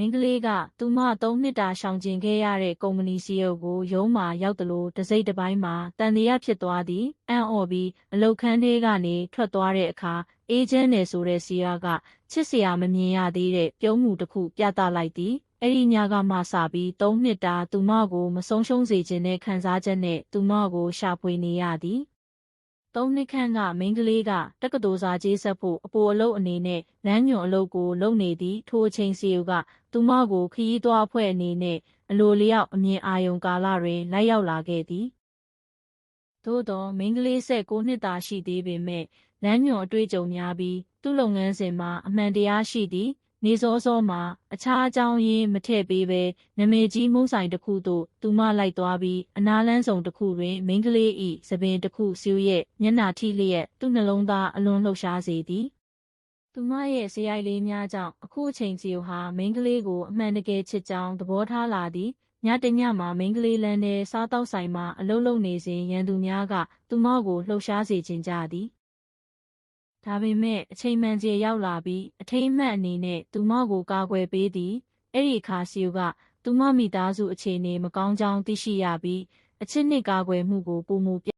မိန်းကလေးကသူမ3 နှစ်တာရှောင်ကျဉ်ခဲ့ရတဲ့ကုမ္ပဏီ CEO ကိုရုံးမှာရောက်သလိုတစိမ့်တစ်ပိုင်းမှာတန်တရားဖြစ်သွားသည်အံ့ဩပြီးအလုတ်ခန်းထဲကနေထွက်သွားတဲ့အခါအေဂျင့်နယ်ဆိုတဲ့ CEO ကချစ်စရာမမြင်ရသေးတဲ့ပြုံးမှုတစ်ခုပြသလိုက်သည်အဲ့ဒီညကမှစပြီး3 နှစ်တာသူမကိုမဆုံးရှုံးစေခြင်းနဲ့ခံစားချက်နဲ့သူမကိုရှာဖွေနေရသည်3 နှစ်ခန့်ကမိန်းကလေးကတက္ကသိုလ်စာကြေးဆက်ဖို့အပိုအလုပ်အနေနဲ့လမ်းညွှန်အလုပ်ကိုလုပ်နေသည်ထိုအချိန် CEO ကသူမကိုခရီးသွားအဖွဲ့အနေနဲ့အလိုလျောက်အမြင်အာရုံကာလတွင်လိုက်ရောက်လာခဲ့သည်သို့သောမိန်းကလေး9 နှစ်သာရှိသေးပေမဲ့လမ်းညွှန်အတွေ့အကြုံများပြီးသူ့လုပ်ငန်းစဉ်မှာအမှန်တရားရှိသည်နေစောစောမှာအခြားအကြောင်းရင်းမထည့်ပေးဘဲနာမည်ကြီးမုန်းဆိုင်တစ်ခုသို့သူမလိုက်သွားပြီးအနားလန်းဆောင်တစ်ခုတွင်မိန်းကလေး၏သပင်တစ်ခုစူးရဲ့မျက်နှာထိလျက်သူ့နှလုံးသားအလွန်လှုပ်ရှားစေသည်သူမရဲ့ဇယိုက်လေးများကြောင့်အခုအချိန်စီဟာမိန်းကလေးကိုအမှန်တကယ်ချစ်ကြောင်းသဘောထားလာသည်ညတညမှာမိန်းကလေးလမ်းထဲစားတောက်ဆိုင်မှာအလုပ်လုပ်နေစဉ်ရန်သူများကသူမကိုလှုပ်ရှားစေခြင်းကြသည်ဒါပေမဲ့အချိန်မှန်ကျေရောက်လာပြီးအထိမ်းအမှတ်အနေနဲ့သူမကိုကာကွယ်ပေးသည်အဲ့ဒီအခါစီယိုကသူမမိသားစုအခြေအနေမကောင်းကြောင်းသိရှိရပြီးအချစ်နှစ်ကာကွယ်မှုကိုပုံမူပြ